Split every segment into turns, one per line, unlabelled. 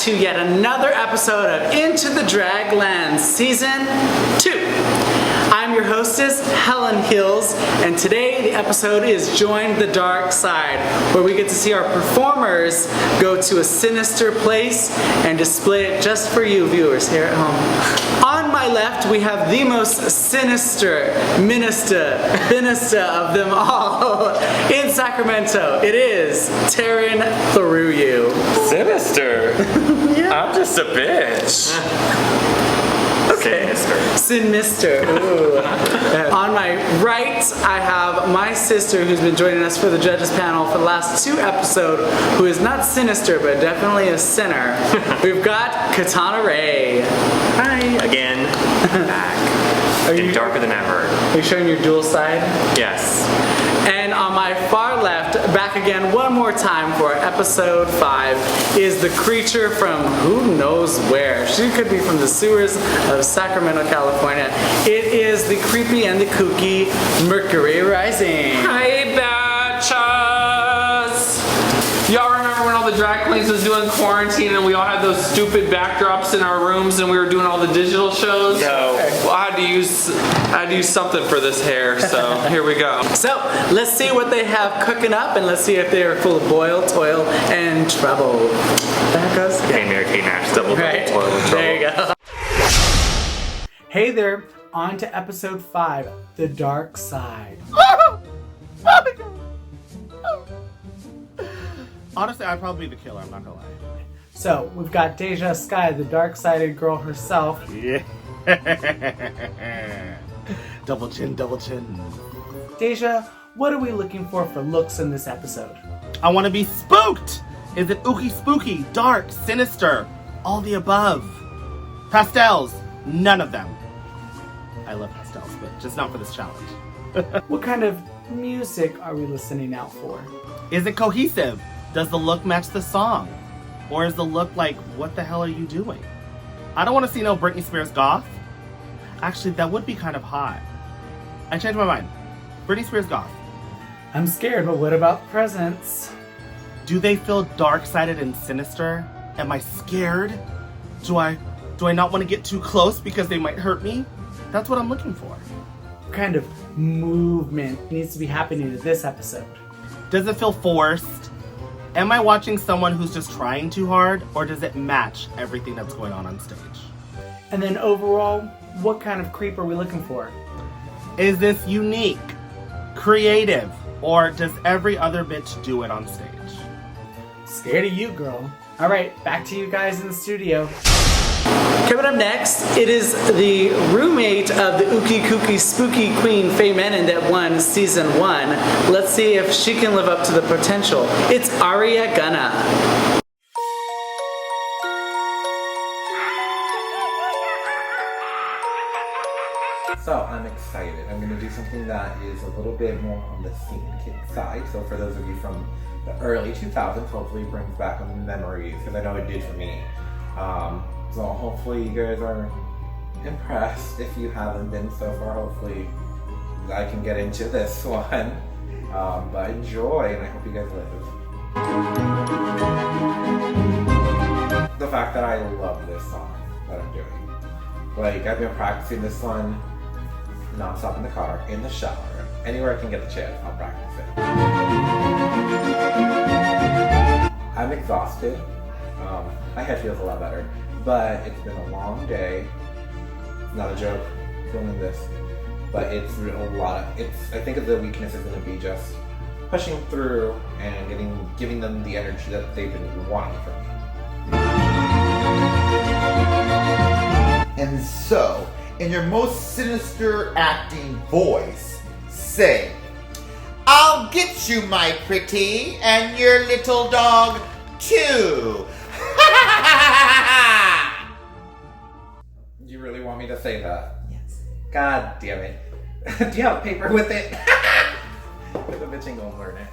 to yet another episode of Into the Draglands Season 2. I'm your hostess, Helen Hills, and today the episode is Join the Dark Side, where we get to see our performers go to a sinister place and display it just for you viewers here at home. On my left, we have the most sinister minister of them all in Sacramento. It is Taryn Thruyu.
Sinister?
Yeah.
I'm just a bitch. Okay.
Sinister. Ooh. On my right, I have my sister who's been joining us for the judges panel for the last 2 episodes, who is not sinister, but definitely a sinner. We've got Katana Ray.
Hi. Again. Back. And darker than ever.
Are you showing your dual side?
Yes.
And on my far left, back again one more time for episode 5, is the creature from who knows where. She could be from the sewers of Sacramento, California. It is the creepy and the kooky Mercury Rising.
Hey, batches! Y'all remember when all the Draglands was doing quarantine and we all had those stupid backdrops in our rooms and we were doing all the digital shows?
No.
Well, I had to use something for this hair, so here we go.
So let's see what they have cooking up, and let's see if they are full of boil, toil, and trouble. That goes.
Hey, Mary Kate Nash, double, toil, and trouble.
There you go. Hey there, on to episode 5, The Dark Side.
Honestly, I'd probably be the killer, I'm not gonna lie.
So, we've got Deja Sky, the dark-sided girl herself.
Yeah. Double chin, double chin.
Deja, what are we looking for looks in this episode?
I want to be spooked! Is it ooky spooky, dark, sinister, all the above? Pastels, none of them. I love pastels, but just not for this challenge.
What kind of music are we listening out for?
Is it cohesive? Does the look match the song? Or is the look like, what the hell are you doing? I don't want to see no Britney Spears goth. Actually, that would be kind of hot. I changed my mind. Britney Spears goth.
I'm scared, but what about the presents?
Do they feel dark-sided and sinister? Am I scared? Do I not want to get too close because they might hurt me? That's what I'm looking for.
What kind of movement needs to be happening in this episode?
Does it feel forced? Am I watching someone who's just trying too hard, or does it match everything that's going on stage?
And then overall, what kind of creep are we looking for?
Is this unique, creative, or does every other bitch do it on stage?
Scared of you, girl. All right, back to you guys in the studio. Coming up next, it is the roommate of the Ookie Kooky Spooky Queen Faye Menon that won Season 1. Let's see if she can live up to the potential. It's Arya Ghana.
So I'm excited. I'm going to do something that is a little bit more on the scene kid side. So for those of you from the early 2000s, hopefully it brings back memories, because I know it did for me. So hopefully you guys are impressed. If you haven't been so far, hopefully I can get into this one. But enjoy, and I hope you guys live. The fact that I love this song that I'm doing. Like, I've been practicing this one non-stop in the car, in the shower, anywhere I can get the chance, I'll practice it. I'm exhausted. My head feels a lot better, but it's been a long day. It's not a joke filming this, but it's a lot of, I think the weakness is going to be just pushing through and giving them the energy that they've been wanting from me.
And so, in your most sinister acting voice, say, "I'll get you, my pretty, and your little dog, too."
You really want me to say that? Yes. God damn it. Do you have paper with it? The bitch ain't gonna learn it.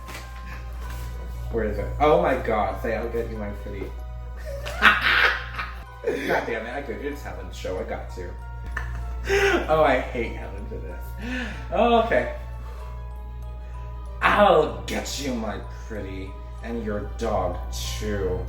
Where is it? Oh my god, say I'll get you, my pretty. God damn it, I could. It's Helen's show, I got to. Oh, I hate Helen for this. Oh, okay. I'll get you, my pretty, and your dog, too.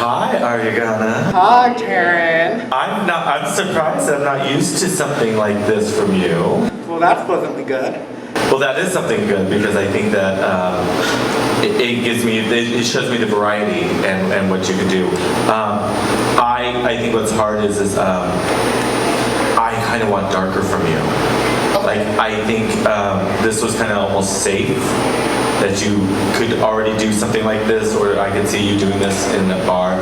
Hi, Arya Ghana.
Hi, Karen.
I'm surprised I'm not used to something like this from you.
Well, that's pleasantly good.
Well, that is something good because I think that it shows me the variety and what you can do. I think what's hard is I kind of want darker from you. Like, I think this was kind of almost safe that you could already do something like this, or I could see you doing this in a bar.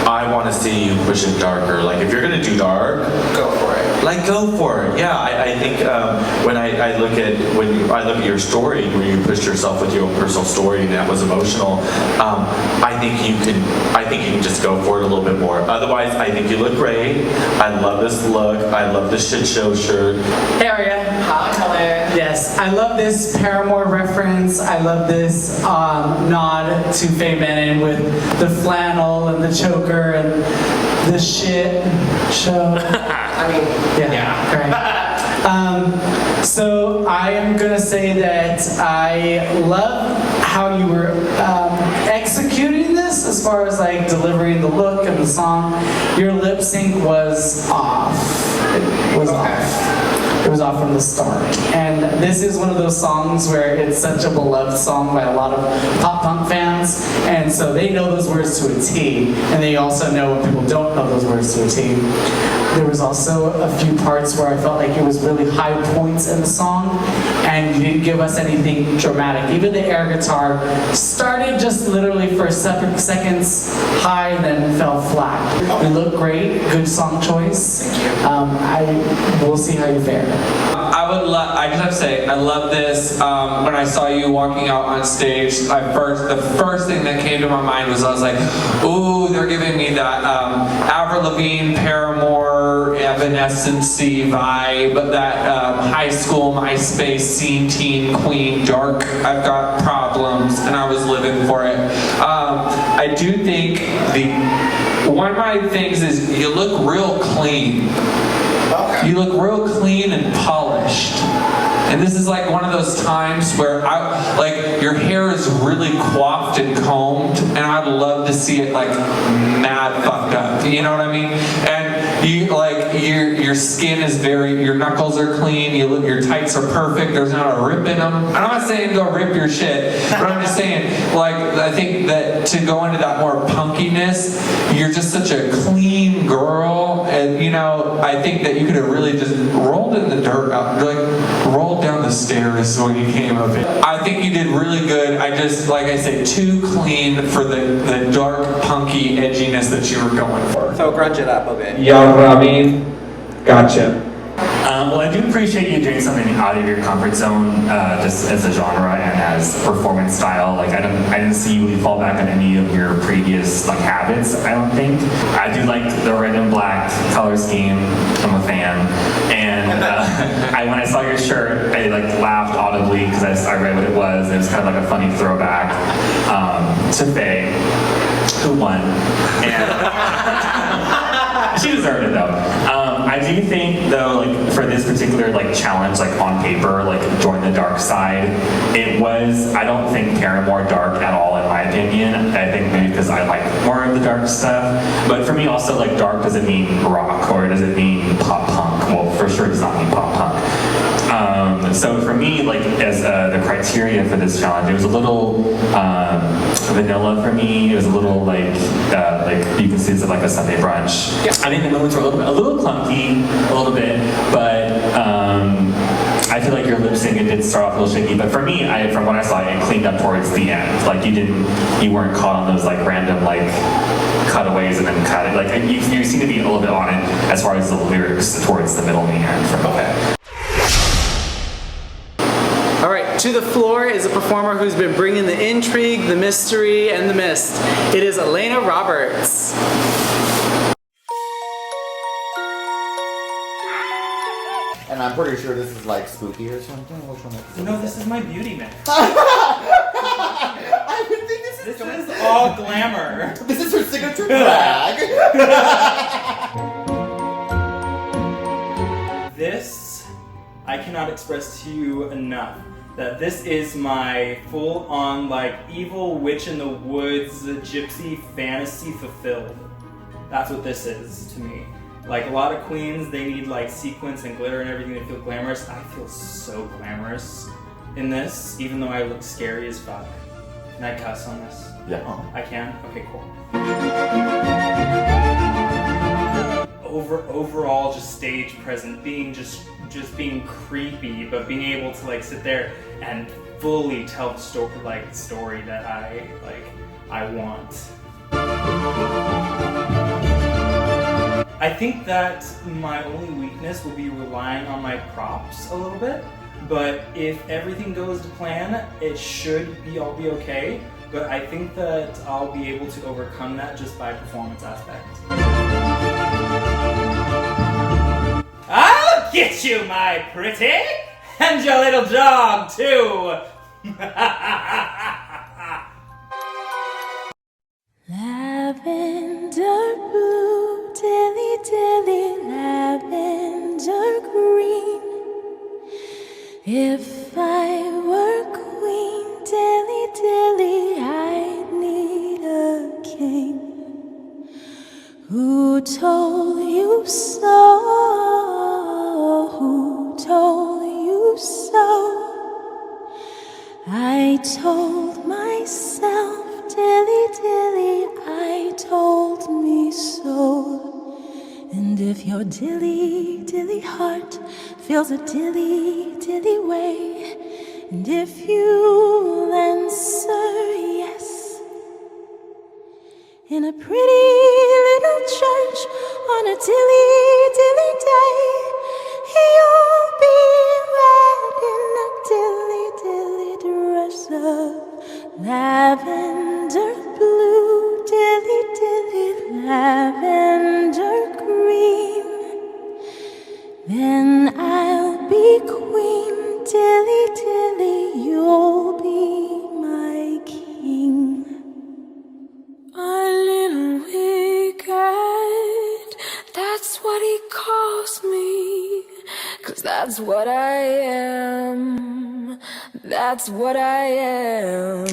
I want to see you push it darker. Like, if you're gonna do dark,
Go for it.
like, go for it. Yeah, I think when I look at your story, where you pushed yourself with your own personal story and that was emotional, I think you can just go for it a little bit more. Otherwise, I think you look great. I love this look. I love the shit show shirt.
Hey, Arya.
Hi, Helen.
Yes, I love this Paramore reference. I love this nod to Faye Menon with the flannel and the choker and the shit show.
I mean,
Yeah, great. So I am gonna say that I love how you were executing this as far as like delivering the look and the song. Your lip sync was off. It was off. It was off from the start. And this is one of those songs where it's such a beloved song by a lot of pop punk fans. And so they know those words to a T. And they also know when people don't know those words to a T. There was also a few parts where I felt like it was really high points in the song. And you didn't give us anything dramatic. Even the air guitar started just literally for seconds high and then fell flat. You look great. Good song choice. We'll see how you fare.
I just have to say, I love this. When I saw you walking out on stage, the first thing that came to my mind was I was like, ooh, they're giving me that Avril Lavigne, Paramore, Evanescence-y vibe, but that high school, MySpace, scene, teen, queen, dark, I've got problems, and I was living for it. I do think one of my things is you look real clean. You look real clean and polished. And this is like one of those times where your hair is really coiffed and combed, and I'd love to see it like mad fucked up. You know what I mean? And your skin is your knuckles are clean. Your tights are perfect. There's not a rip in them. And I'm not saying go rip your shit, but I'm just saying I think that to go into that more punkiness, you're just such a clean girl, and I think that you could have really just rolled in the dirt, rolled down the stairs when you came up in. I think you did really good. I just, like I said, too clean for the dark, punky edginess that you were going for.
So grunge it up a bit.
Yeah, I mean, gotcha.
Well, I do appreciate you doing something out of your comfort zone, just as a genre and as performance style. Like, I didn't see you fall back on any of your previous habits. I don't think. I do like the red and black color scheme. I'm a fan. And when I saw your shirt, I laughed audibly because I read what it was. It was kind of like a funny throwback to Faye, who won. And she deserved it though. I do think though, for this particular challenge, on paper, join the dark side, I don't think Paramore dark at all in my opinion. I think maybe because I like more of the dark stuff. But for me also, dark doesn't mean rock or does it mean pop punk. Well, for sure it does not mean pop punk. So for me, as the criteria for this challenge, it was a little vanilla for me. It was a little you can see it's like a Sunday brunch. Yeah. I think the moments were a little clunky, a little bit, but I feel like your lip sync, it did start off a little shaky. But for me, from what I saw, it cleaned up towards the end. You weren't caught on those random cutaways and then cut it. You seem to be a little bit on it as far as the lyrics towards the middle and the end. Okay.
All right, to the floor is a performer who's been bringing the intrigue, the mystery, and the mist. It is Elena Roberts.
And I'm pretty sure this is spooky or something. Which one is this?
No, this is my beauty mix.
I would think this
is all glamour.
This is her signature drag.
This, I cannot express to you enough. that this is my full-on, like, evil witch in the woods, gypsy fantasy fulfilled. That's what this is to me. Like, a lot of queens, they need, like, sequins and glitter and everything to feel glamorous. I feel so glamorous in this, even though I look scary as fuck. Can I cuss on this?
Yeah.
I can? Okay, cool. Overall, just stage present, being just being creepy, but being able to like sit there and fully tell the story that I want. I think that my only weakness will be relying on my props a little bit, but if everything goes to plan, it should be all be okay. But I think that I'll be able to overcome that just by performance aspect. I'll get you, my pretty! And your little dog, too!
Lavender blue, dilly dilly, lavender green. If I were queen, dilly dilly, I'd need a king. Who told you so? Who told you so? I told myself, dilly dilly, I told me so. And if your dilly dilly heart feels a dilly dilly way, and if you'll answer yes, in a pretty little church on a dilly dilly day, you'll be wed in a dilly dilly dress of lavender blue, dilly dilly, lavender green. Then I'll be queen, dilly dilly, you'll be my king. A little wicked, that's what he calls me, 'cause that's what I am, that's what I am.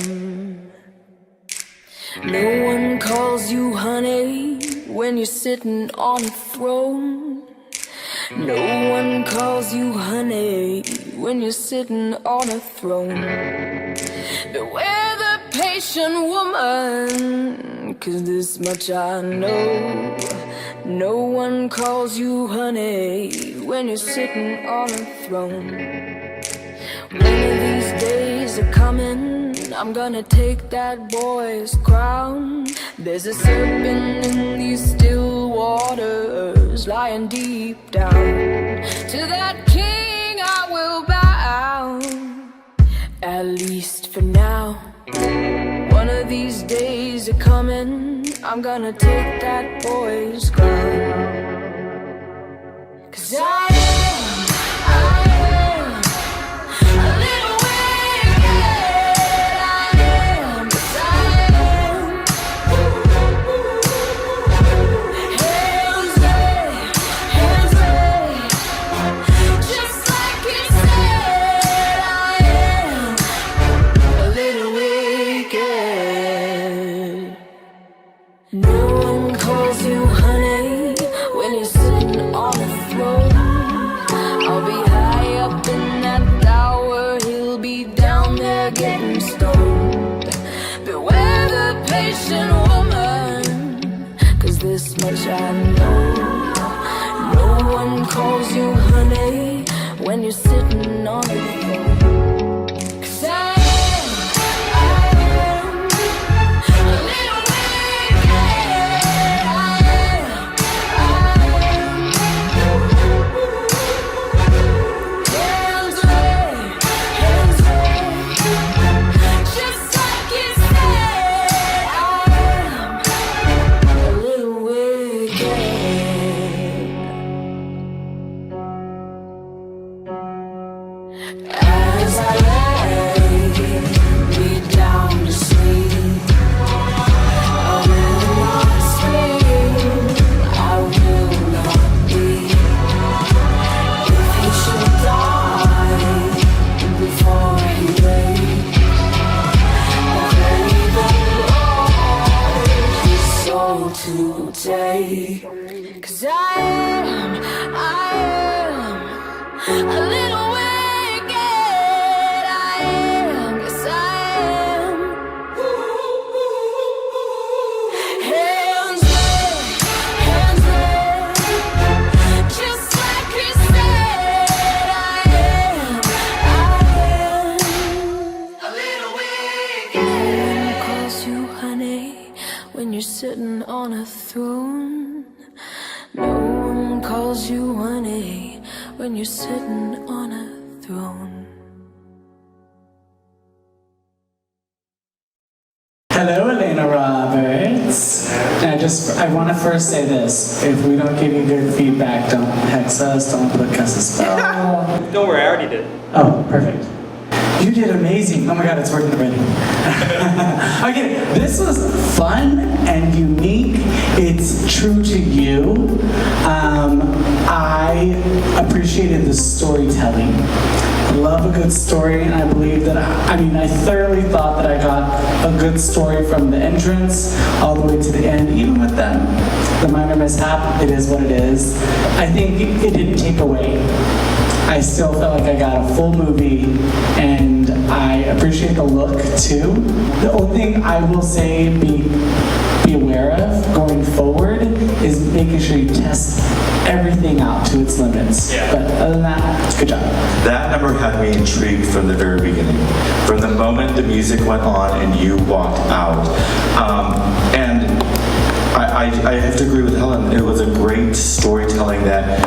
No one calls you honey when you're sitting on a throne. No one calls you honey when you're sitting on a throne. Beware the patient woman, 'cause this much I know. No one calls you honey when you're sitting on a throne. One of these days are coming, I'm gonna take that boy's crown. There's a serpent in these still waters, lying deep down. To that king I will bow, at least for now. One of these days are coming, I'm gonna take that boy's crown. 'Cause I am a little wicked, I am, 'cause I am. Hands raised, just like he said, I am a little wicked. No one calls you honey when you're sitting on a throne. I'll be high up in that tower, he'll be down there getting stoned. Beware the patient woman, 'cause this much I know. No one calls you honey when you're sitting on the throne. 'Cause I am a little wicked, I am. Hands raised, just like you said, I am a little wicked. As won't take. 'Cause I am a little wicked. I am, yes I am. Hands up, just like you said. I am a little wicked. No one calls you honey when you're sitting on a throne. No one calls you honey when you're sitting on a throne.
Hello, Elena Roberts. I want to first say this. If we don't give you good feedback, don't hex us, don't put us a spell.
Don't worry, I already did.
Oh, perfect. You did amazing. Oh my God, it's working already. Okay, this was fun and unique. It's true to you. I appreciated the storytelling. I love a good story, and I believe that, I thoroughly thought that I got a good story from the entrance all the way to the end, even with the minor mishap. It is what it is. I think it didn't take away. I still felt like I got a full movie, and I appreciate the look too. The only thing I will say be aware of going forward is making sure you test everything out to its limits.
Yeah.
But other than that, good job.
That number had me intrigued from the very beginning. From the moment the music went on and you walked out. And I have to agree with Helen. It was a great storytelling that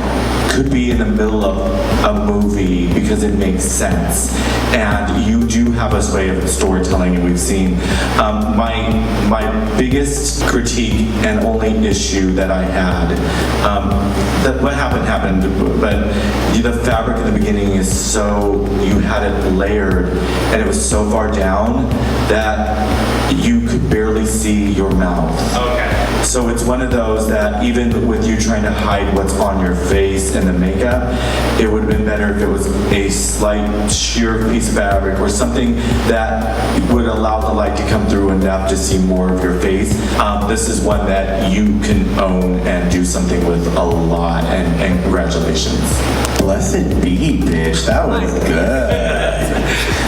could be in the middle of a movie because it makes sense. And you do have a way of storytelling, and we've seen. My biggest critique and only issue that I had, that what happened, but the fabric in the beginning is so, you had it layered, and it was so far down that you could barely see your mouth.
Okay.
So it's one of those that even with you trying to hide what's on your face and the makeup, it would have been better if it was a slight sheer piece of fabric or something that would allow the light to come through enough to see more of your face. This is one that you can own and do something with a lot, and congratulations.
Blessed be, bitch. That was good.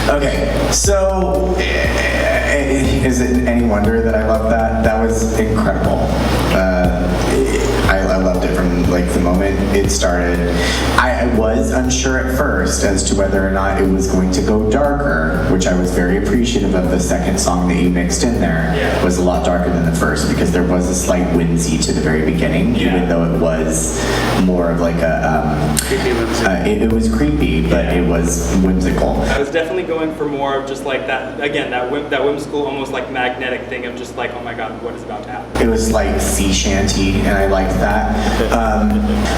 Okay, so is it any wonder that I love that? That was incredible. I loved it from like the moment it started. I was unsure at first as to whether or not it was going to go darker, which I was very appreciative of. The second song that you mixed in there was a lot darker than the first, because there was a slight whimsy to the very beginning, even though it was more of like a it was creepy, but it was whimsical.
I was definitely going for more of just like that, again, that whimsical, almost like magnetic thing of just like, oh my God, what is about to happen?
It was like sea shanty, and I liked that.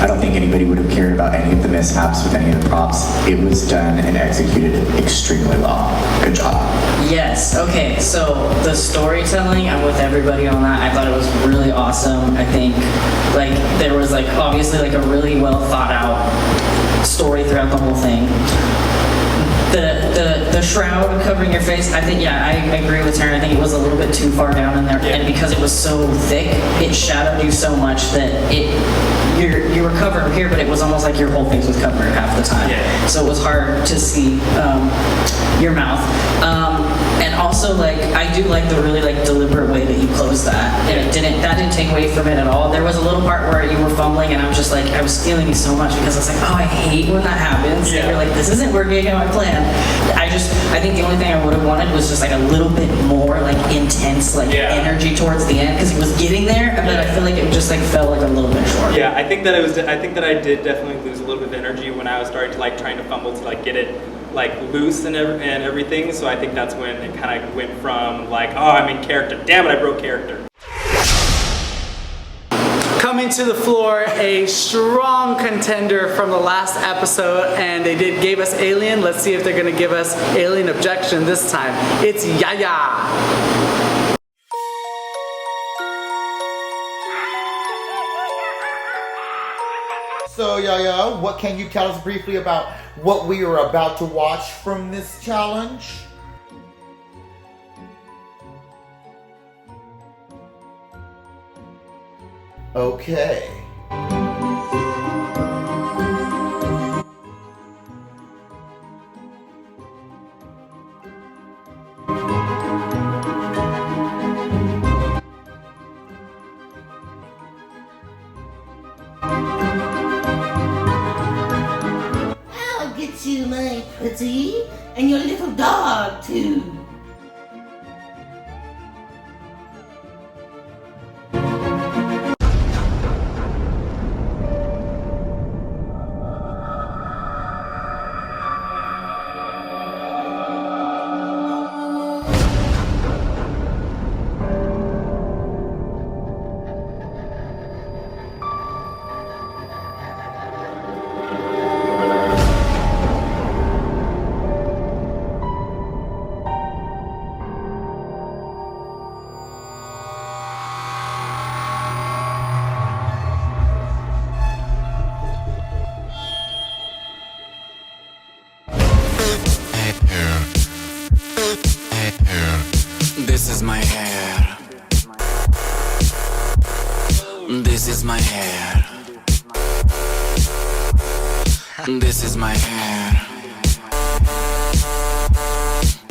I don't think anybody would have cared about any of the mishaps with any of the props. It was done and executed extremely well. Good job.
Yes, okay, so the storytelling, I'm with everybody on that. I thought it was really awesome. I think like there was like obviously like a really well thought out story throughout the whole thing. The shroud covering your face, I think, I agree with her. I think it was a little bit too far down in there, and because it was so thick, it shadowed you so much that you were covered here, but it was almost like your whole face was covered half the time. So it was hard to see your mouth. And also, like, I do like the really like deliberate way that you closed that, and that didn't take away from it at all. There was a little part where you were fumbling, and I was just like, I was stealing you so much because I was like, oh, I hate when that happens. And you're like, this isn't working how I planned. I think the only thing I would have wanted was just like a little bit more like intense like energy towards the end, because it was getting there, but I feel like it just like felt like a little bit short.
Yeah, I think that I did definitely lose a little bit of energy when I was starting to like trying to fumble to like get it like loose and everything. So I think that's when it kind of went from like, oh, I'm in character. Damn it, I broke character.
Coming to the floor, a strong contender from the last episode, and they gave us Alien. Let's see if they're gonna give us Alien Objection this time. It's Yaya.
So, Yaya, what can you tell us briefly about what we are about to watch from this challenge? Okay.
I'll get you, my pretty, and your little dog, too.
This is my hair. This is my hair. This is my hair.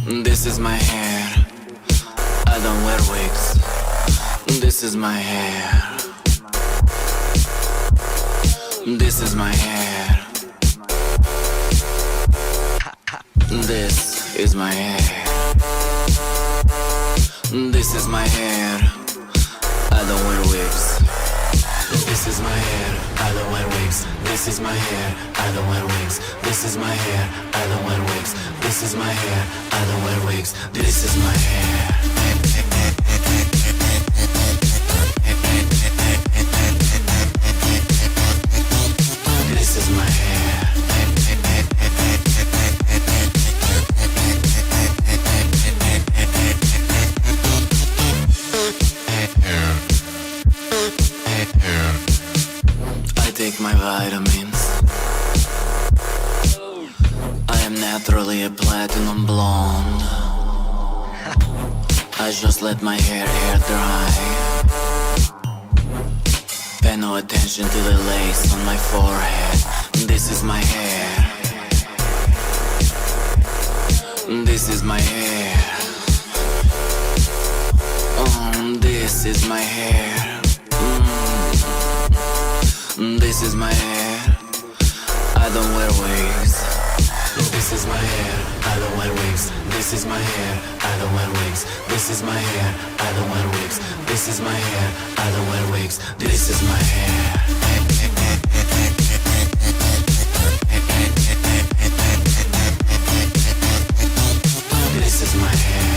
This is my hair. I don't wear wigs. This is my hair. This is my hair. This is my hair. This is my hair. I don't wear wigs. This is my hair. I don't wear wigs. This is my hair. I don't wear wigs. This is my hair. I don't wear wigs. This is my hair. I don't wear wigs. This is my hair. This is my hair. I take my vitamins. I am naturally a platinum blonde. I just let my hair dry. Pay no attention to the lace on my forehead. This is my hair. This is my hair. This is my hair. This is my hair. I don't wear wigs. This is my hair. I don't wear wigs. This is my hair. I don't wear wigs. This is my hair. I don't wear wigs. This is my hair. I don't wear wigs. This is my hair. This is my hair.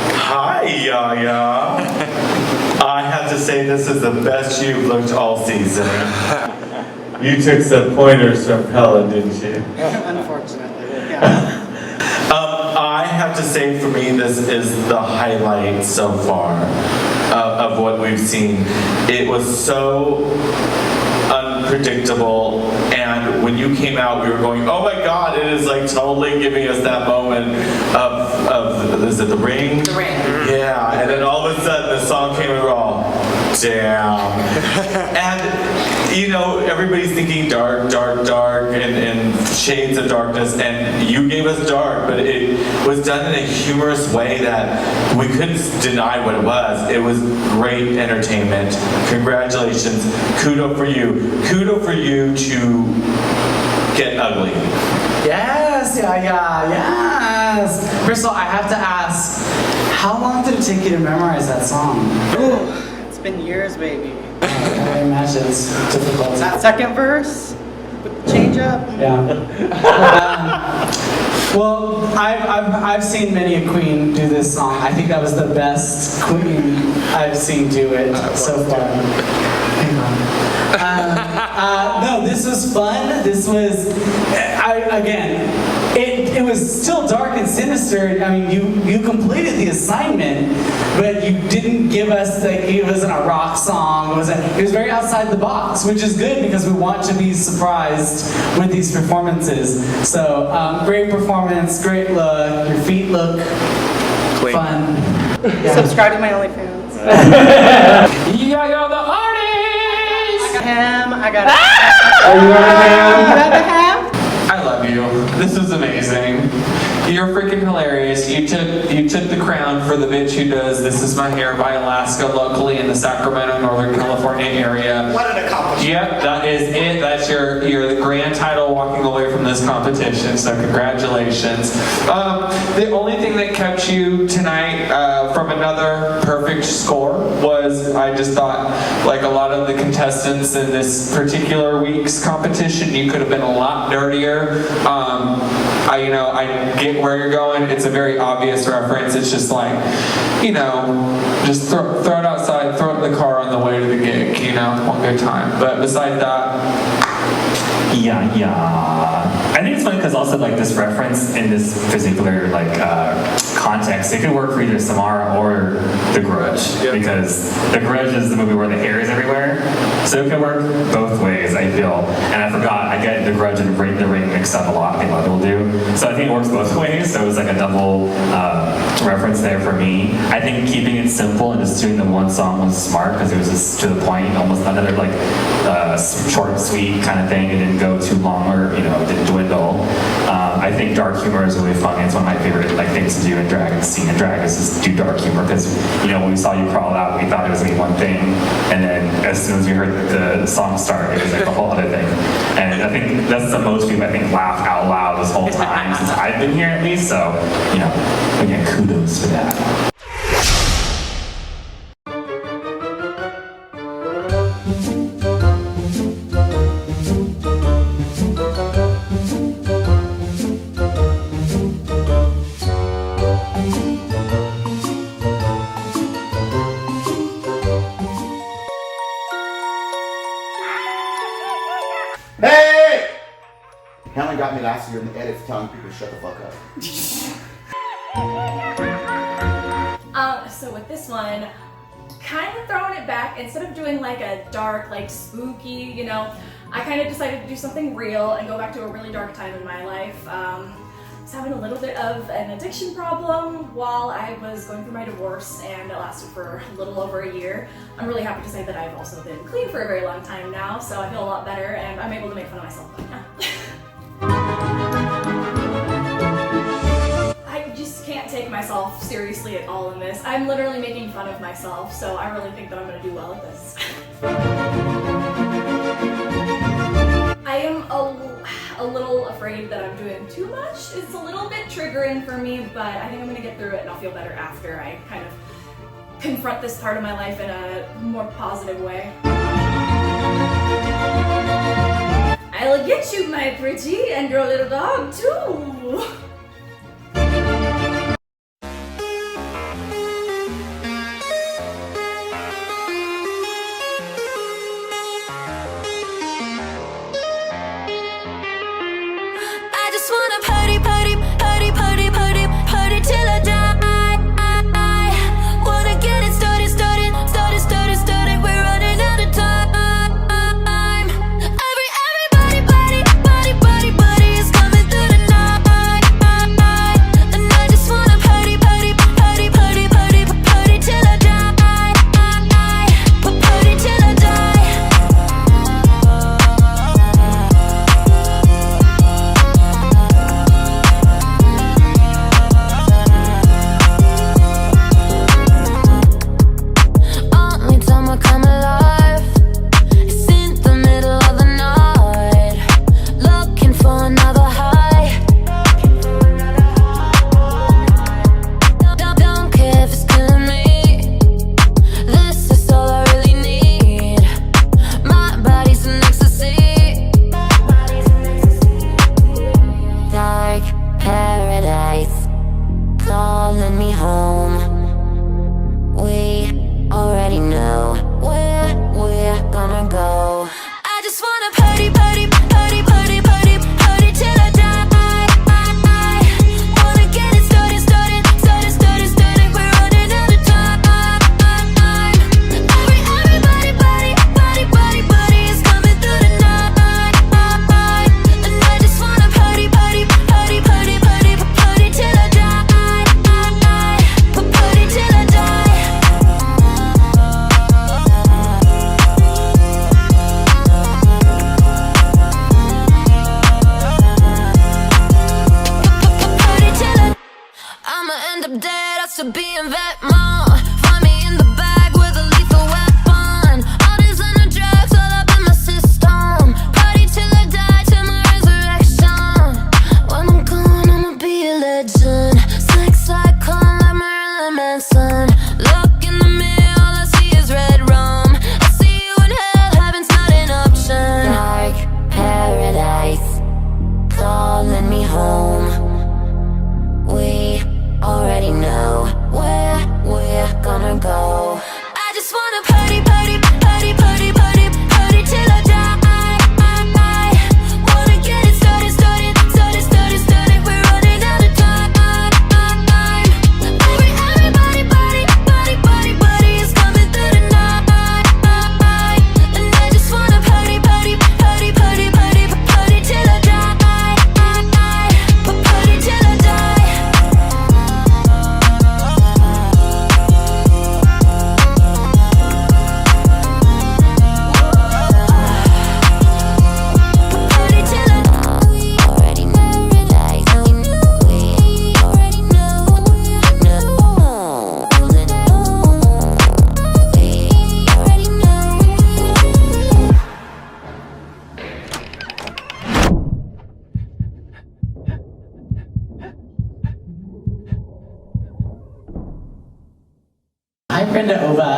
Hi, Yaya. I have to say this is the best you've looked all season. You took some pointers from Helen, didn't you?
Unfortunately, yeah.
I have to say, for me, this is the highlight so far of what we've seen. It was so unpredictable, and when you came out, we were going, oh my god, it is like totally giving us that moment of is it the ring?
The ring.
Yeah, and then all of a sudden the song came and we're all, damn. And, you know, everybody's thinking dark, dark, dark, and shades of darkness, and you gave us dark, but it was done in a humorous way that we couldn't deny what it was. It was great entertainment. Congratulations. Kudo for you. Kudo for you to get ugly.
Yes, yeah, yes. First of all, I have to ask, how long did it take you to memorize that song?
Ooh, it's been years, baby.
I imagine it's difficult.
That second verse with the change up.
Yeah. Well, I've seen many a queen do this song. I think that was the best queen I've seen do it so far. Hang on. No, this was fun. This was, it was still dark and sinister. I mean, you completed the assignment, but you didn't give us it wasn't a rock song. It was very outside the box, which is good because we want to be surprised with these performances. So, great performance, great look. Your feet look fun. Yeah.
Subscribe to my OnlyFans.
Yaya, the artist!
I got
Are you on
You got the ham?
I love you. This is amazing. You're freaking hilarious. You took the crown for the bitch who does This Is My Hair by Alaska locally in the Sacramento, Northern California area.
What an accomplishment.
Yep, that is it. That's your the grand title walking away from this competition, so congratulations. The only thing that kept you tonight from another perfect score was I just thought, like a lot of the contestants in this particular week's competition, you could have been a lot dirtier. I get where you're going. It's a very obvious reference. It's just like, just throw it outside, throw it in the car on the way to the gig, one good time. But besides that,
I think it's funny because also like this reference in this particular context, it could work for either Samara or The Grudge, because The Grudge is the movie where the hair is everywhere, so it can work both ways, I feel. And I forgot, I get The Grudge and The Ring mixed up a lot. I think a lot of people do, so I think it works both ways. So it was like a double reference there for me. I think keeping it simple and just doing the one song was smart because it was just to the point, almost another short and sweet kind of thing. It didn't go too long or it didn't dwindle. I think dark humor is really funny. It's one of my favorite things to do in drag and scene in drag is just do dark humor, because when we saw you crawl out, we thought it was gonna be one thing, and then as soon as we heard the song start, it was like a whole other thing. And I think that's the most people laughed out loud this whole time since I've been here at least. So again, kudos for that.
Hey! Helen got me last year in the edits telling people to shut the fuck up.
So with this one, kind of throwing it back, instead of doing a dark, spooky, I kind of decided to do something real and go back to a really dark time in my life. I was having a little bit of an addiction problem while I was going through my divorce, and it lasted for a little over a year. I'm really happy to say that I've also been clean for a very long time now, so I feel a lot better and I'm able to make fun of myself now. I just can't take myself seriously at all in this. I'm literally making fun of myself, so I really think that I'm going to do well at this. I am a little afraid that I'm doing too much. It's a little bit triggering for me, but I think I'm going to get through it and I'll feel better after I kind of confront this part of my life in a more positive way. I'll get you, my pretty, and your little dog too.
I just wanna party, party, party, party, party, party till I die. Wanna get it started, started, started, started, started. We're running out of time. Everybody, body, body, body, body is coming through the night. to be in that mall. Find me in the bag with a lethal weapon. All these other drugs all up in my system. Party till I die, till my resurrection. When I'm gone, I'ma be a legend. Sex icon like Marilyn Manson. Look in the mirror, all I see is red rum. I see you in hell, heaven's not an option. Dark paradise, calling me home. We already know where we're gonna go. I just wanna party, party, party, party, party, party till I die. Wanna get it started, started, started, started, started. We're running out of time. Everybody, body, body, body, body is coming through the night. And I just wanna party, party, party, party, party, party till I die. Party till I die. Party till I already know paradise. We already know. We already know.
Hi, Brenda Ova.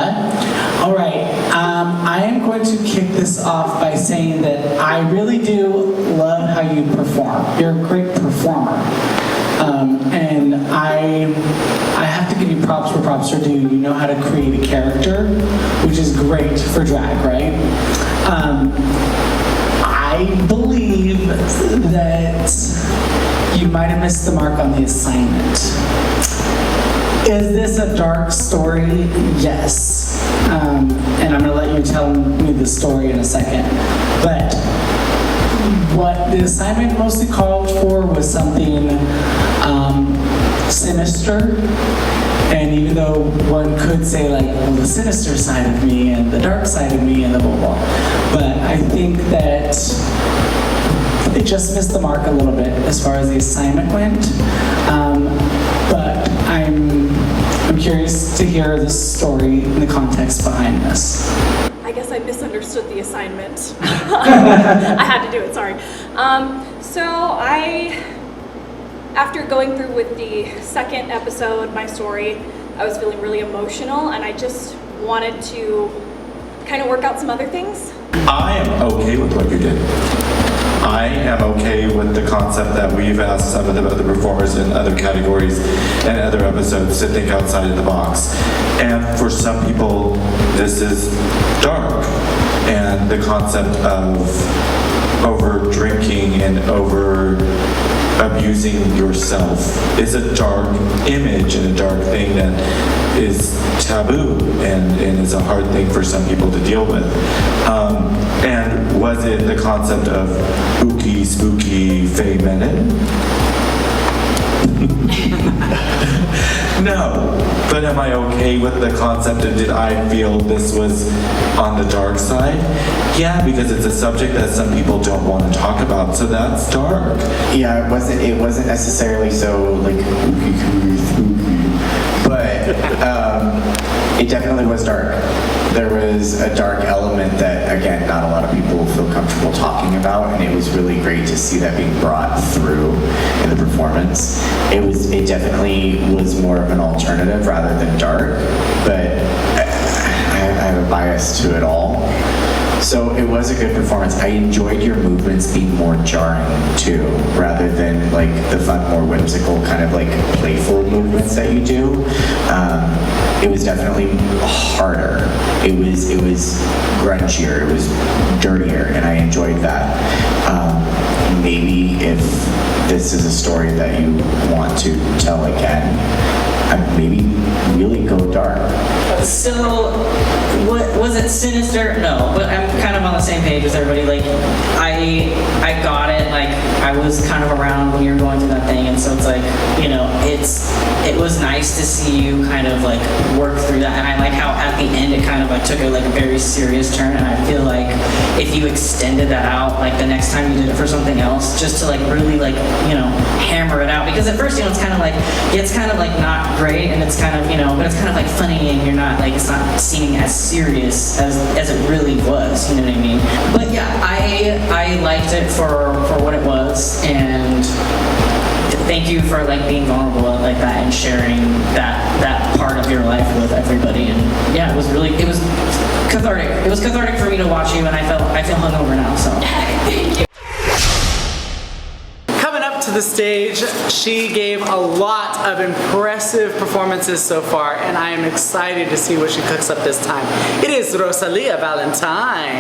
All right, I am going to kick this off by saying that I really do love how you perform. You're a great performer. And I have to give you props where props are due. You know how to create a character, which is great for drag, right? I believe that you might have missed the mark on the assignment. Is this a dark story? Yes. And I'm gonna let you tell me the story in a second. But what the assignment mostly called for was something sinister. And even though one could say like, well, the sinister side of me and the dark side of me and the blah blah, but I think that it just missed the mark a little bit as far as the assignment went. But I'm curious to hear the story and the context behind this.
I guess I misunderstood the assignment. I had to do it, sorry. After going through with the second episode, my story, I was feeling really emotional and I just wanted to kind of work out some other things.
I am okay with what you did. I am okay with the concept that we've asked some of the other performers in other categories and other episodes to think outside of the box. And for some people, this is dark. And the concept of over drinking and over abusing yourself is a dark image and a dark thing that is taboo and is a hard thing for some people to deal with. And was it the concept of ooky, spooky, feminine? No. But am I okay with the concept, and did I feel this was on the dark side? Yeah, because it's a subject that some people don't want to talk about, so that's dark.
Yeah, it wasn't necessarily so like ooky, spooky, but it definitely was dark. There was a dark element that, again, not a lot of people feel comfortable talking about, and it was really great to see that being brought through in the performance. It definitely was more of an alternative rather than dark, but I have a bias to it all. So it was a good performance. I enjoyed your movements being more jarring too, rather than like the fun, more whimsical kind of like playful movements that you do. It was definitely harder. It was grungier. It was dirtier, and I enjoyed that. Maybe if this is a story that you want to tell again, maybe really go dark.
So, what was it sinister? No, but I'm kind of on the same page as everybody. Like, I got it. Like, I was kind of around when you were going through that thing, and so it's like, you know, it was nice to see you kind of like work through that. And I like how at the end it kind of like took a like very serious turn. And I feel like if you extended that out, like the next time you did it for something else, just to like really like, you know, hammer it out. Because at first, you know, it's kind of like not great, and it's kind of, you know, but it's kind of like funny, and you're not like, it's not seeming as serious as it really was, you know what I mean? But yeah, I liked it for what it was, and thank you for like being vulnerable like that and sharing that part of your life with everybody. And yeah, it was cathartic. It was cathartic for me to watch you, and I feel hungover now, so. Thank you.
To the stage, she gave a lot of impressive performances so far, and I am excited to see what she cooks up this time. It is Rosalia Valentine.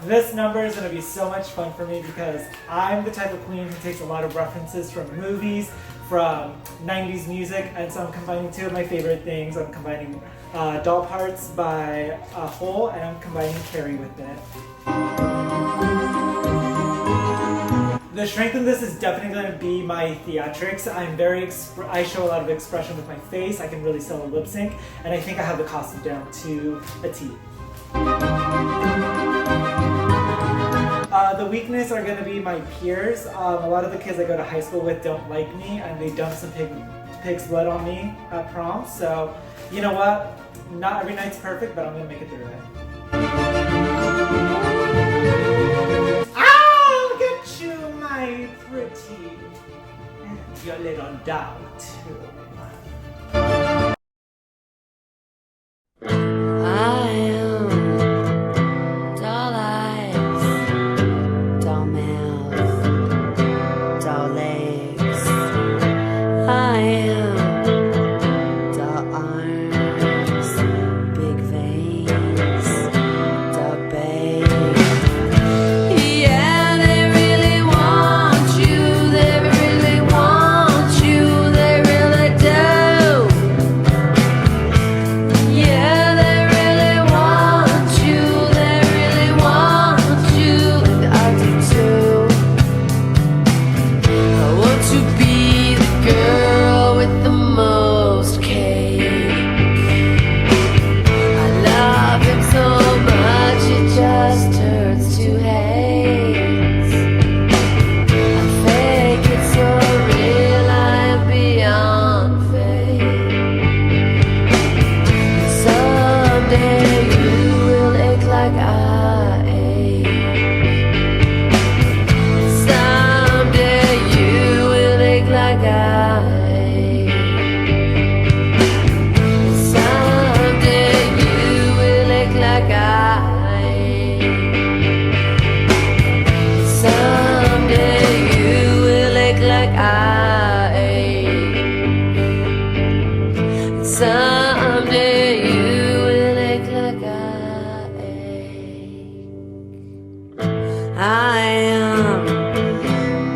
This number is going to be so much fun for me because I'm the type of queen who takes a lot of references from movies, from 90s music, and so I'm combining two of my favorite things. I'm combining Doll Parts by Hole, and I'm combining Carrie with it. The strength of this is definitely going to be my theatrics. I show a lot of expression with my face. I can really sell a lip sync, and I think I have the costume down to a T. The weakness are going to be my peers. A lot of the kids I go to high school with don't like me, and they dumped some pig's blood on me at prom. So, you know what? Not every night's perfect, but I'm going to make it through it. I'll get you, my pretty, and your little doll, too.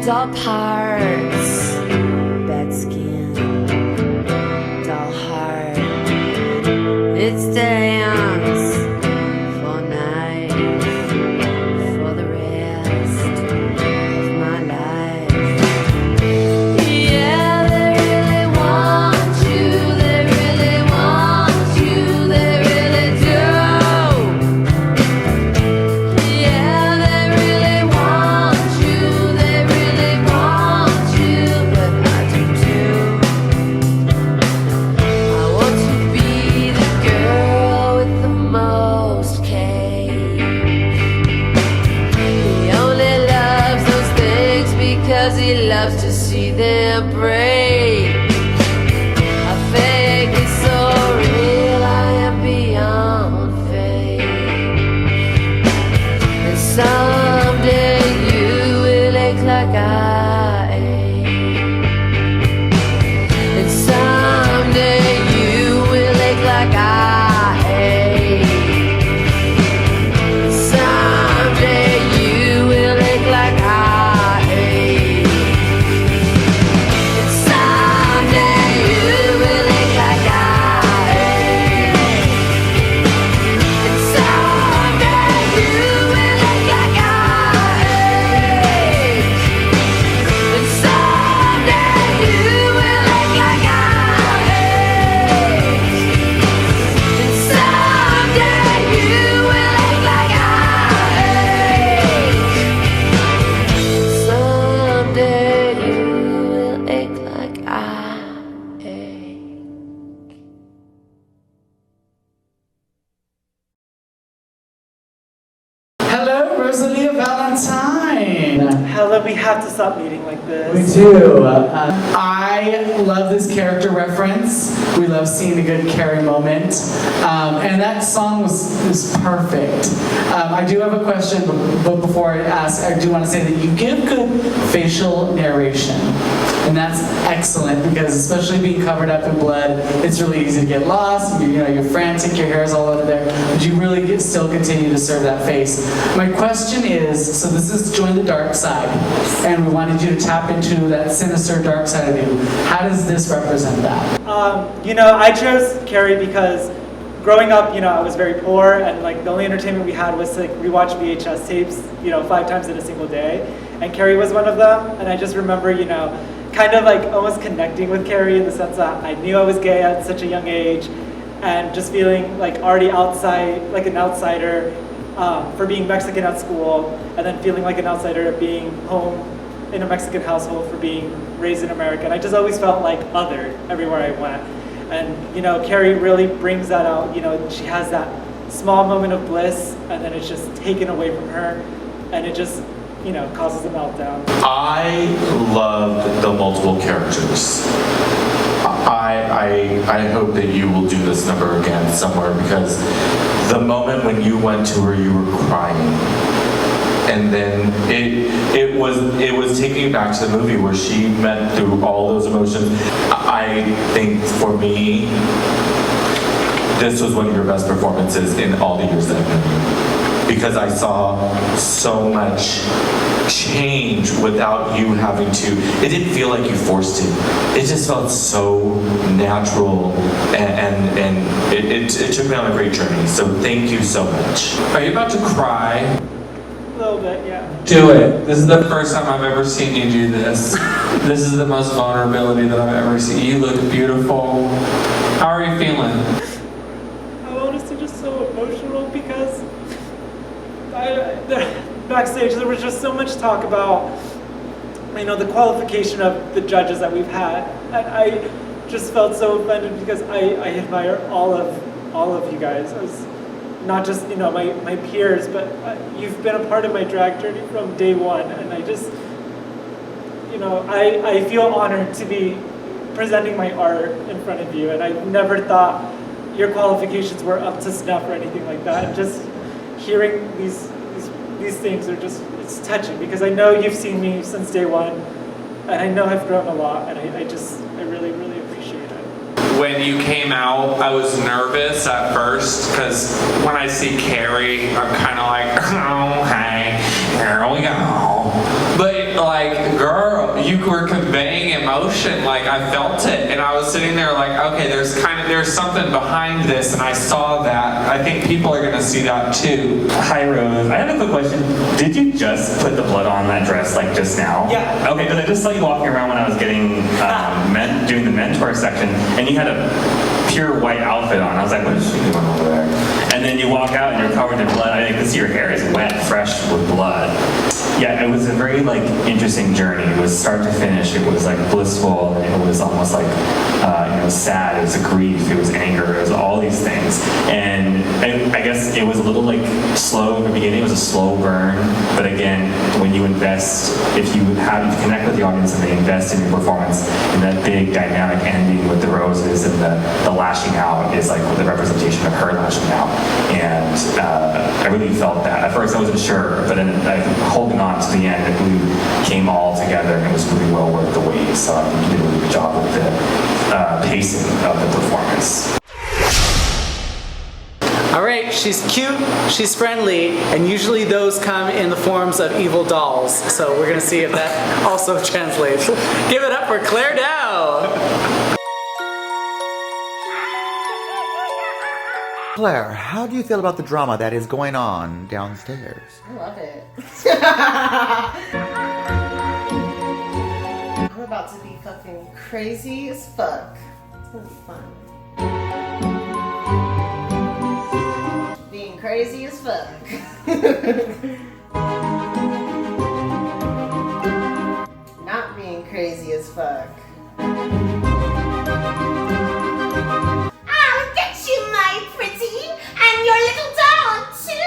Doll parts, bad skin, doll heart. It's dance for night, for the rest of my life. Yeah, they really want you, they really want you, they really do. Yeah, they really want you, they really want you, but I do too. I want to be the girl with the most cake. He only loves those things because he loves to see them break. I fake it so real, I am beyond fake. And someday you will ache like I ache. And someday you will ache like I ache. And someday you will ache like I ache. And someday
have to stop meeting like this.
Me too. I love this character reference. We love seeing a good Carrie moment. And that song was perfect. I do have a question, but before I ask, I do want to say that you give good facial narration. And that's excellent because especially being covered up in blood, it's really easy to get lost. You're frantic, your hair's all over there. But you really still continue to serve that face. My question is, so this is Join the Dark Side. And we wanted you to tap into that sinister dark side of you. How does this represent that?
I chose Carrie because growing up, I was very poor, and like the only entertainment we had was to like rewatch VHS tapes, 5 times in a single day. And Carrie was one of them. And I just remember, kind of like almost connecting with Carrie in the sense that I knew I was gay at such a young age, and just feeling like already outside, like an outsider for being Mexican at school, and then feeling like an outsider being home in a Mexican household for being raised in America. And I just always felt like other everywhere I went. And Carrie really brings that out. She has that small moment of bliss, and then it's just taken away from her, and it just causes a meltdown.
I loved the multiple characters. I hope that you will do this number again somewhere, because the moment when you went to her, you were crying. And then it was taking you back to the movie where she went through all those emotions. I think for me, this was one of your best performances in all the years that I've known you. Because I saw so much change without you having to. It didn't feel like you forced it. It just felt so natural, and it took me on a great journey. So thank you so much.
Are you about to cry?
A little bit, yeah.
Do it. This is the first time I've ever seen you do this. This is the most vulnerability that I've ever seen. You look beautiful. How are you feeling?
I'm honestly just so emotional because backstage there was just so much talk about the qualification of the judges that we've had, and I just felt so offended because I admire all of you guys as not just my peers, but you've been a part of my drag journey from day one, and I just I feel honored to be presenting my art in front of you, and I never thought your qualifications were up to snuff or anything like that. And just hearing these things are just, it's touching, because I know you've seen me since day one, and I know I've grown a lot, and I really, really appreciate it.
When you came out, I was nervous at first, because when I see Carrie, I'm kind of like, oh, hey, here we go. But like, girl, you were conveying emotion, like I felt it, and I was sitting there like, okay, there's something behind this, and I saw that. I think people are gonna see that too.
Hi Rose, I have a quick question. Did you just put the blood on that dress like just now?
Yeah.
Okay, because I just saw you walking around when I was getting, doing the mentor section, and you had a pure white outfit on. I was like, what is she doing over there? And then you walk out and you're covered in blood. I can see your hair is wet, fresh with blood. Yeah, it was a very interesting journey. It was start to finish. It was blissful. It was almost sad. It was grief. It was anger. It was all these things. And I guess it was a little slow in the beginning. It was a slow burn. But again, when you invest, if you connect with the audience and they invest in your performance, and that big dynamic ending with the roses and the lashing out is the representation of her lashing out. And I really felt that. At first I wasn't sure, but then holding on to the end, it really came all together, and it was really well worth the wait. So I think you did a really good job with the pacing of the performance.
All right, she's cute, she's friendly, and usually those come in the forms of evil dolls. So we're gonna see if that also translates. Give it up for Claire Dow.
Claire, how do you feel about the drama that is going on downstairs?
I love it. I'm about to be fucking crazy as fuck. It's gonna be fun. Being crazy as fuck. Not being crazy as fuck.
I'll get you, my pretty, and your little dog, too!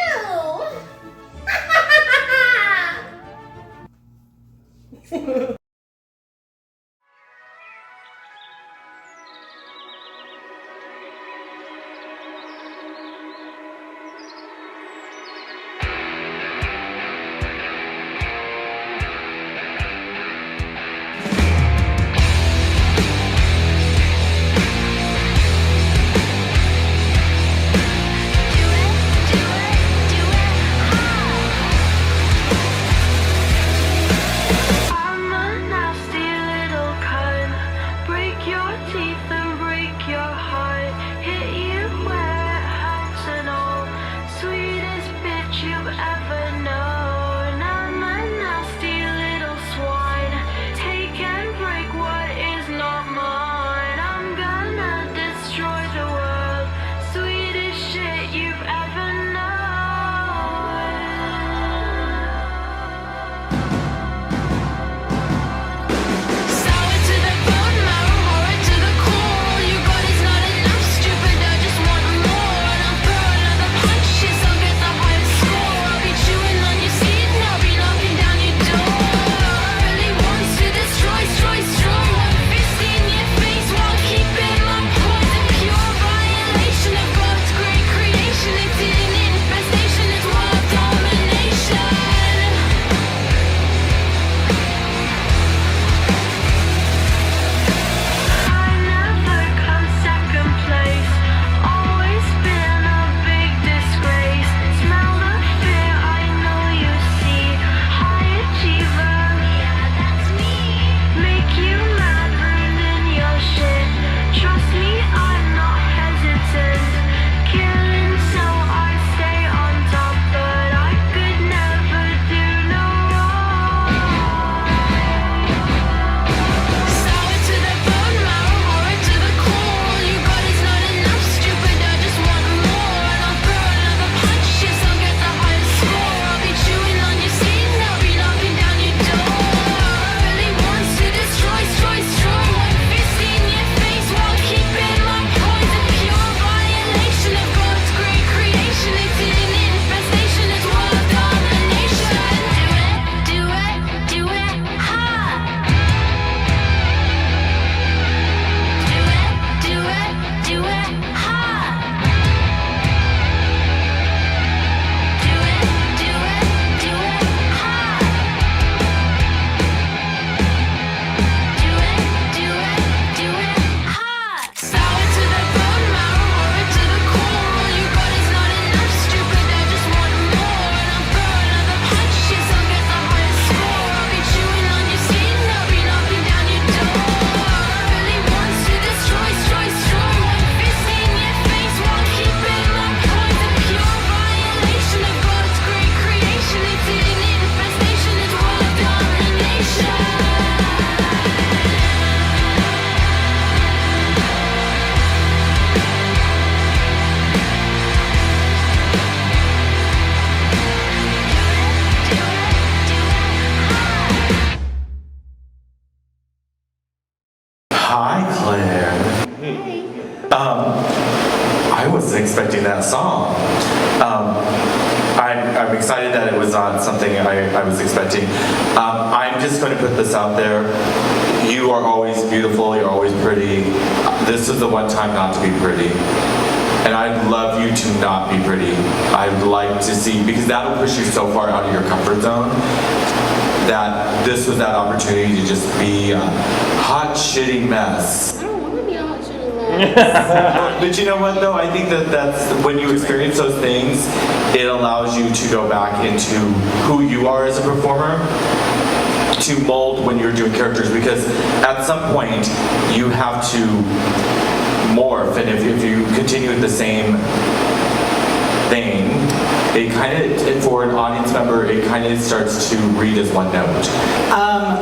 Hi, Claire. I wasn't expecting that song. I'm excited that it was not something I was expecting. I'm just going to put this out there. You are always beautiful, you're always pretty. This is the one time not to be pretty. And I'd love you to not be pretty. I'd like to see, because that'll push you so far out of your comfort zone, that this was that opportunity to just be a hot, shitty mess.
I don't want to be a hot shitty mess.
But you know what though? I think that's when you experience those things, it allows you to go back into who you are as a performer, to mold when you're doing characters, because at some point you have to morph, and if you continue with the same thing, it kind of, for an audience member, it kind of starts to read as one note.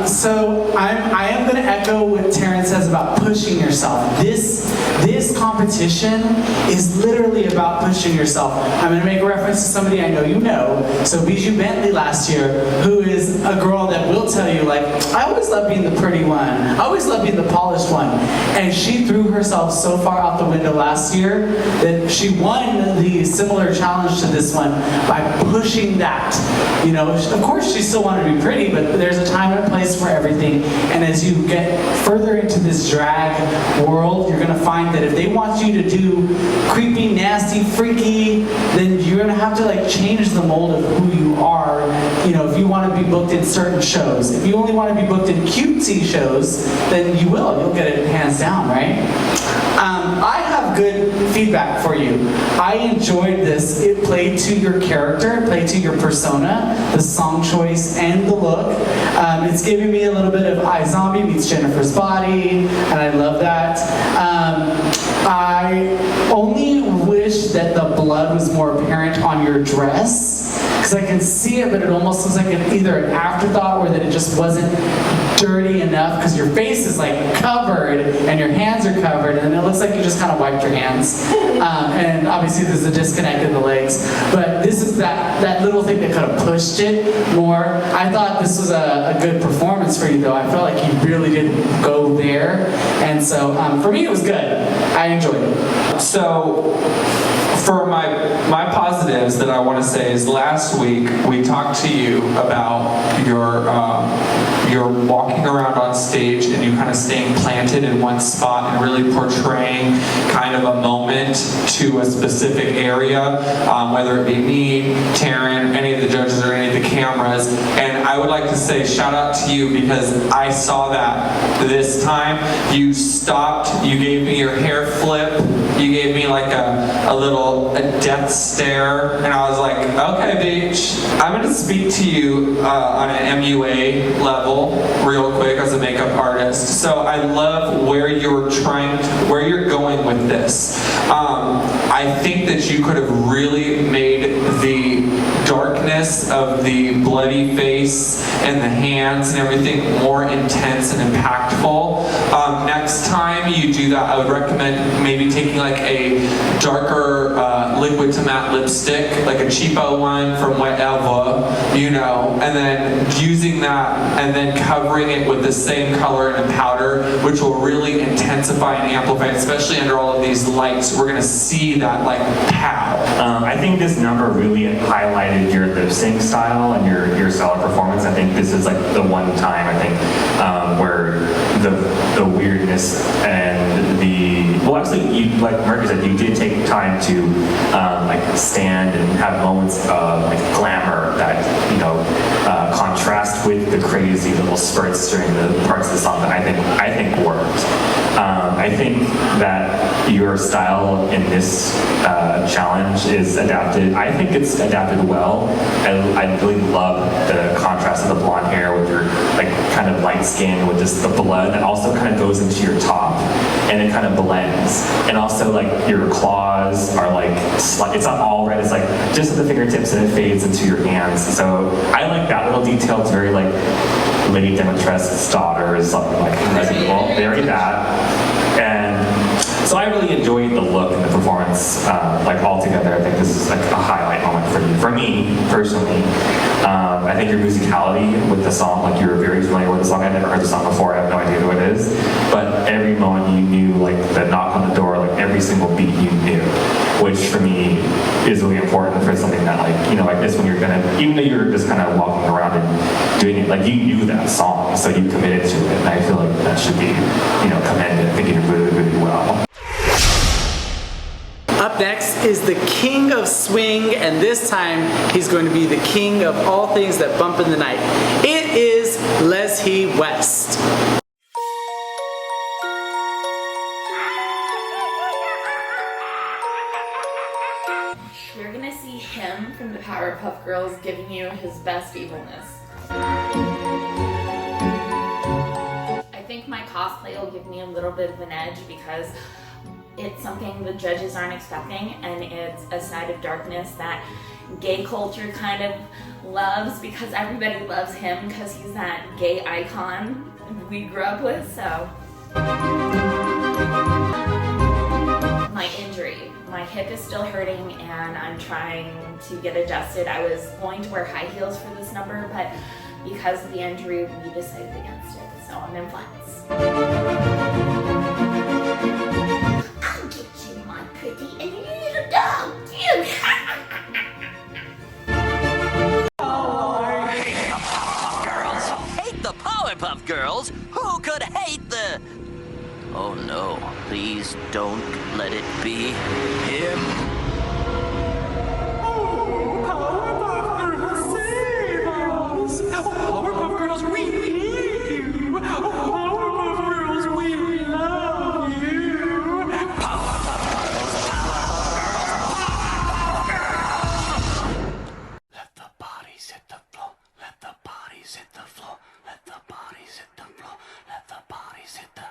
So I am going to echo what Taryn says about pushing yourself. This competition is literally about pushing yourself. I'm going to make a reference to somebody I know you know. So Bijou Bentley last year, who is a girl that will tell you, like, I always love being the pretty one. I always love being the polished one. And she threw herself so far out the window last year that she won the similar challenge to this one by pushing that. You know, of course she still wanted to be pretty, but there's a time and a place for everything. And as you get further into this drag world, you're gonna find that if they want you to do creepy, nasty, freaky, then you're gonna have to like change the mold of who you are. You know, if you want to be booked in certain shows. If you only want to be booked in cutesy shows, then you'll get it hands down, right? I have good feedback for you. I enjoyed this. It played to your character, it played to your persona, the song choice, and the look. It's giving me a little bit of iZombie meets Jennifer's Body, and I love that. I only wish that the blood was more apparent on your dress, because I can see it, but it almost looks like either an afterthought or that it just wasn't dirty enough, because your face is like covered and your hands are covered, and it looks like you just kind of wiped your hands. And obviously there's a disconnect in the legs, but this is that little thing that could have pushed it more. I thought this was a good performance for you though. I felt like you really did go there, and so for me it was good. I enjoyed it.
So, for my positives that I want to say is last week we talked to you about your walking around on stage and you kind of staying planted in one spot and really portraying kind of a moment to a specific area, whether it be me, Taryn, any of the judges or any of the cameras. And I would like to say shout out to you because I saw that this time. You stopped, you gave me your hair flip, you gave me like a death stare, and I was like, okay, bitch. I'm gonna speak to you on an MUA level real quick as a makeup artist. So I love where you're going with this. I think that you could have really made the darkness of the bloody face and the hands and everything more intense and impactful. Next time you do that, I would recommend maybe taking like a darker liquid to matte lipstick, like a cheapo one from whatever, you know, and then using that and then covering it with the same color in a powder, which will really intensify and amplify, especially under all of these lights. We're gonna see that like pow.
I think this number really highlighted your lip sync style and your style of performance. I think this is like the one time I think where the weirdness and actually, like Murphy said, you did take time to like stand and have moments of like glamour that contrast with the crazy little spurts during the parts of the song that I think worked. I think that your style in this challenge is adapted. I think it's adapted well. I really love the contrast of the blonde hair with your like kind of light skin with just the blood that also kind of goes into your top and it kind of blends. And also like your claws are like, it's not all red, it's like just at the fingertips and it fades into your hands. So I like that little detail. It's very like Lady Demetres's daughter is something like very that. And so I really enjoyed the look and the performance, like all together. I think this is like a highlight moment for me personally. I think your musicality with the song, like you're very familiar with the song. I've never heard the song before. I have no idea who it is, but every every moment you knew, like the knock on the door, like every single beat you knew, which for me is really important for something that like, you know, like this when you're gonna, even though you're just kind of walking around and doing it, like you knew that song, so you committed to it, and I feel like that should be, you know, commended. I think you did really, really well.
Up next is the king of swing, and this time he's going to be the king of all things that bump in the night. It is Leslie West.
You're gonna see him from the Powerpuff Girls giving you his best evilness. I think my cosplay will give me a little bit of an edge because it's something the judges aren't expecting, and it's a side of darkness that gay culture kind of loves because everybody loves him because he's that gay icon we grew up with, so. My injury. My hip is still hurting and I'm trying to get adjusted. I was going to wear high heels for this number, but because of the injury, we decided against it, so I'm in flats.
I'll get you, my pretty, and your little dog, too.
Hate the Powerpuff Girls? Who could hate the... Oh no, please don't let it be him.
Powerpuff Girls, we need you! Powerpuff Girls, we love you! Powerpuff Girls, Let the bodies hit the floor, let the bodies hit the floor, let the bodies hit the floor, let the bodies hit the...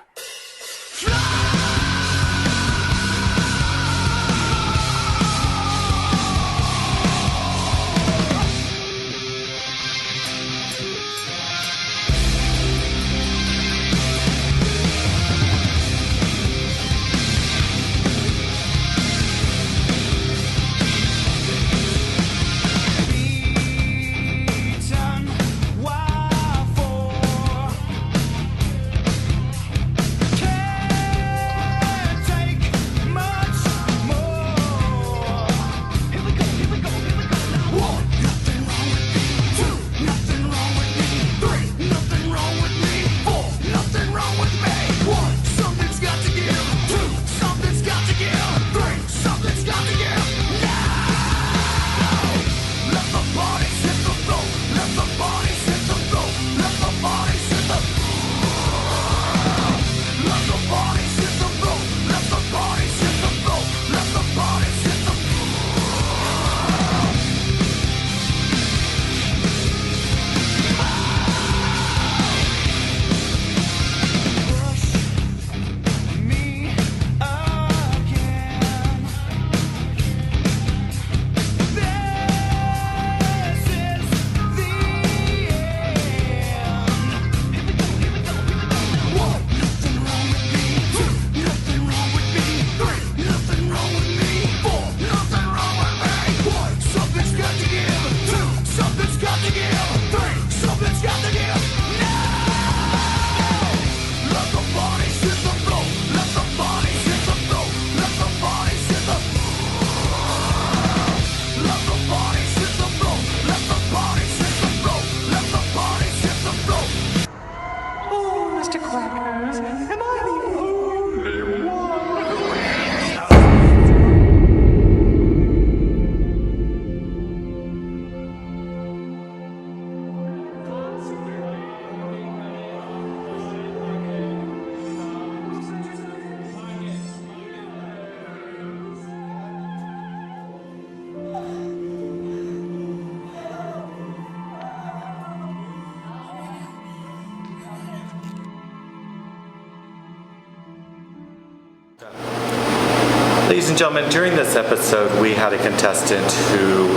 Ladies and gentlemen, during this episode, we had a contestant who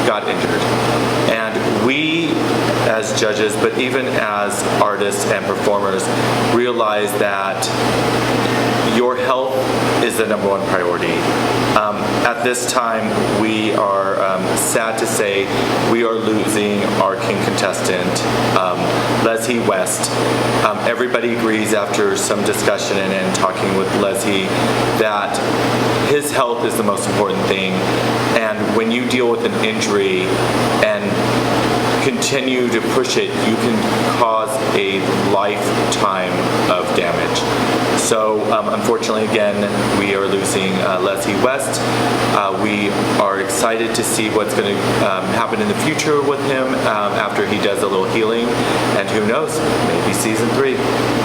got injured. And we, as judges, but even as artists and performers, realized that your health is the number one priority. At this time, we are sad to say we are losing our king contestant, Leslie West. Everybody agrees after some discussion and talking with Leslie that his health is the most important thing. And when you deal with an injury and continue to push it, you can cause a lifetime of damage. So unfortunately, again, we are losing Leslie West. We are excited to see what's going to happen in the future with him after he does a little healing, and who knows, maybe season 3.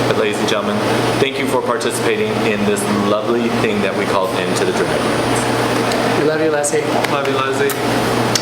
But ladies and gentlemen, thank you for participating in this lovely thing that we call Into the Draglands.
We love you, Leslie.
Love you, Leslie.